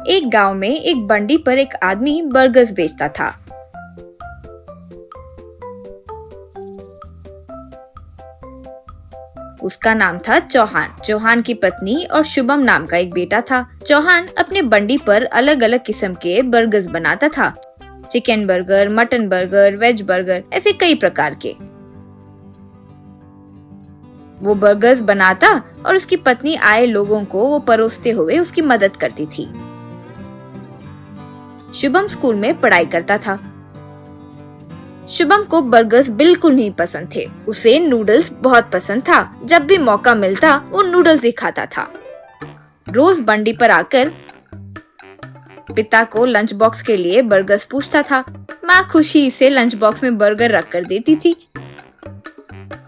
एक गांव में एक बंडी पर एक आदमी बर्गर्स बेचता था। उसका नाम था चौहान। चौहान की पत्नी और शुभम नाम का एक बेटा था। चौहान अपने बंडी पर अलग अलग किस्म के बर्गर्स बनाता था। Chicken burger, mutton burger, veg burger, ऐसे कई प्रकार के। वो बर्गर्स बनाता और उसकी पत्नी आए लोगों को वो परोसते हुए उसकी मदद करती थी। शुभम स्कूल में पढ़ाई करता था। शुभम को बर्गर्स बिल्कुल नहीं पसंद थे। उसे नूडल्स बहुत पसंद था। जब भी मौका मिलता वो नूडल्स ही खाता था। रोज बंडी पर आकर पिता को लंच बॉक्स के लिए बर्गर्स पूछता था। माँ खुशी से लंच बॉक्स में बर्गर रख कर देती थी।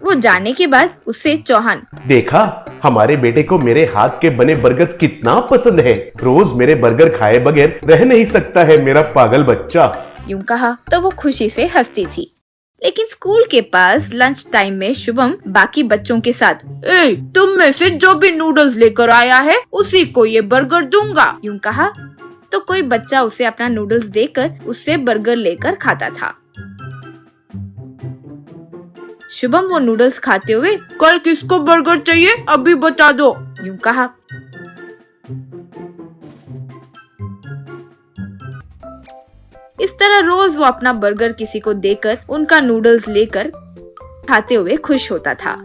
वो जाने के बाद उससे चौहान, देखा हमारे बेटे को मेरे हाथ के बने बर्गर्स कितना पसंद है। रोज मेरे बर्गर खाए बगैर रह नहीं सकता है मेरा पागल बच्चा, यूं कहा तो वो खुशी से हंसती थी। लेकिन स्कूल के पास लंच टाइम में शुभम बाकी बच्चों के साथ, तुम में से जो भी नूडल्स लेकर आया है उसी को ये बर्गर दूंगा, यूं कहा तो कोई बच्चा उसे अपना नूडल्स देकर उससे बर्गर लेकर खाता था। शुभम वो नूडल्स खाते हुए, कल किसको बर्गर चाहिए अभी बता दो, यूं कहा। इस तरह रोज वो अपना बर्गर किसी को देकर उनका नूडल्स लेकर खाते हुए खुश होता था।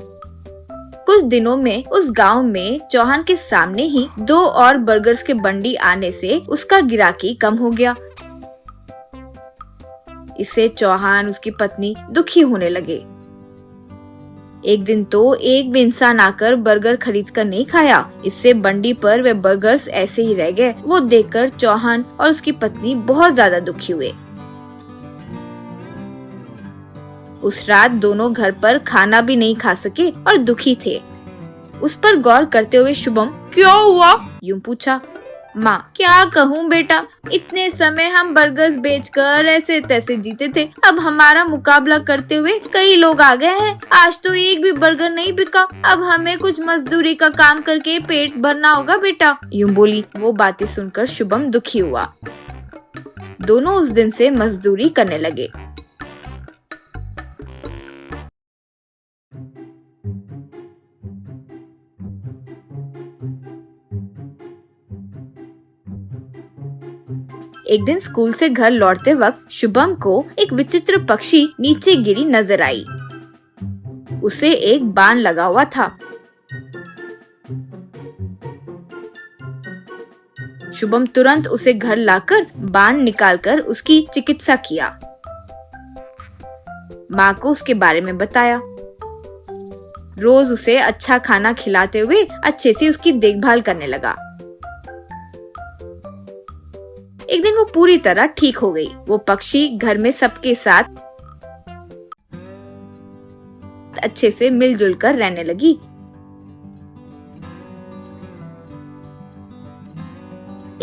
कुछ दिनों में उस गांव में चौहान के सामने ही 2 और बर्गर्स के बंडी आने से उसका गिराकी कम हो गया। इससे चौहान, उसकी पत्नी दुखी होने लगे। एक दिन तो एक भी इंसान आकर बर्गर खरीद कर नहीं खाया। इससे बंडी पर वे बर्गर्स ऐसे ही रह गए। वो देखकर चौहान और उसकी पत्नी बहुत ज्यादा दुखी हुए। उस रात दोनों घर पर खाना भी नहीं खा सके और दुखी थे। उस पर गौर करते हुए शुभम, क्या हुआ, यूं पूछा। माँ, क्या कहूँ बेटा, इतने समय हम बर्गर्स बेचकर ऐसे तैसे जीते थे। अब हमारा मुकाबला करते हुए कई लोग आ गए हैं। आज तो एक भी बर्गर नहीं बिका। अब हमें कुछ मजदूरी का काम करके पेट भरना होगा बेटा, यूं बोली। वो बातें सुनकर शुभम दुखी हुआ। दोनों उस दिन से मजदूरी करने लगे। एक दिन स्कूल से घर लौटते वक्त शुभम को एक विचित्र पक्षी नीचे गिरी नजर आई। उसे एक बाण लगा हुआ था। शुभम तुरंत उसे घर लाकर बाण निकालकर उसकी चिकित्सा किया। माँ को उसके बारे में बताया। रोज उसे अच्छा खाना खिलाते हुए अच्छे से उसकी देखभाल करने लगा। एक दिन वो पूरी तरह ठीक हो गई। वो पक्षी घर में सबके साथ अच्छे से मिलजुल कर रहने लगी।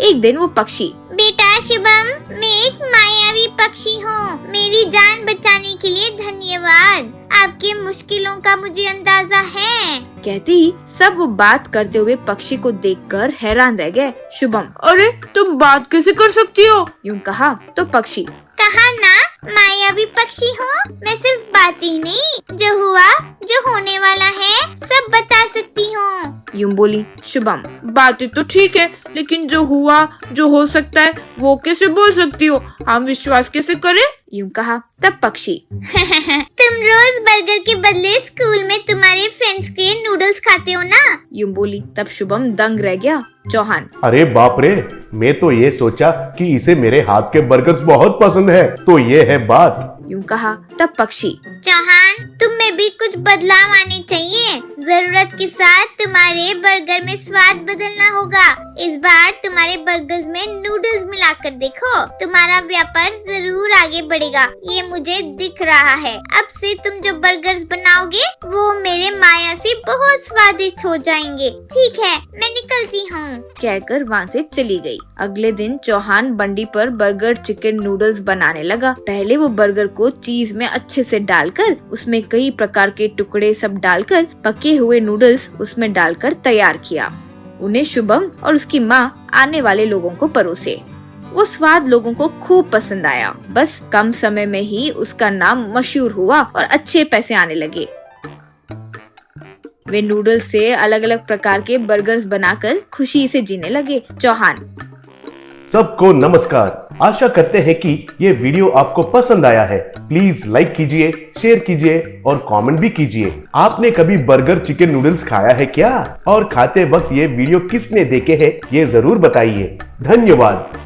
एक दिन वो पक्षी, बेटा शुभम, मैं एक मायावी पक्षी हूँ। मेरी जान बचाने के लिए धन्यवाद। आपके मुश्किलों का मुझे अंदाजा है, कहती ही सब वो बात करते हुए पक्षी को देखकर हैरान रह गए। शुभम, अरे तुम बात कैसे कर सकती हो, यूं कहा तो पक्षी, कहा ना मायावी पक्षी हूँ। मैं सिर्फ बात ही नहीं, जो हुआ जो होने वाला है सब बता सकती हूँ, यूं बोली। शुभम, बातें तो ठीक है, लेकिन जो हुआ जो हो सकता है वो कैसे बोल सकती हो, हम विश्वास कैसे करें, यूं कहा। तब पक्षी, तुम रोज बर्गर के बदले स्कूल में तुम्हारे फ्रेंड्स के नूडल्स खाते हो ना, यूं बोली। तब शुभम दंग रह गया। चौहान, अरे बाप रे, मैं तो ये सोचा कि इसे मेरे हाथ के बर्गर्स बहुत पसंद है, तो ये है बात, यूं कहा। तब पक्षी, चौहान, तुम में भी कुछ बदलाव आने चाहिए। जरूरत के साथ तुम्हारे बर्गर में स्वाद बदलना होगा। इस बार तुम्हारे बर्गर्स में नूडल्स मिलाकर देखो, तुम्हारा व्यापार जरूर आगे बढ़ेगा, ये मुझे दिख रहा है। अब से तुम जो बर्गर्स बनाओगे वो मेरे माया से बहुत स्वादिष्ट हो जाएंगे। ठीक है, मैं निकलती हूँ, कहकर वहाँ से चली गई। अगले दिन चौहान बंडी पर बर्गर, चिकन, नूडल्स बनाने लगा। पहले वो बर्गर को चीज में अच्छे से डालकर, उसमें कई प्रकार के टुकड़े सब डालकर, पके हुए नूडल्स उसमें डालकर तैयार किया। उन्हें शुभम और उसकी माँ आने वाले लोगों को परोसे। वो स्वाद लोगों को खूब पसंद आया। बस कम समय में ही उसका नाम मशहूर हुआ और अच्छे पैसे आने लगे। वे नूडल्स से अलग अलग प्रकार के बर्गर्स बनाकर खुशी से जीने लगे। चौहान: सबको नमस्कार। आशा करते हैं कि ये वीडियो आपको पसंद आया है। प्लीज लाइक कीजिए, शेयर कीजिए और कमेंट भी कीजिए। आपने कभी बर्गर चिकन नूडल्स खाया है क्या? और खाते वक्त ये वीडियो किसने देखे हैं ये जरूर बताइए। धन्यवाद।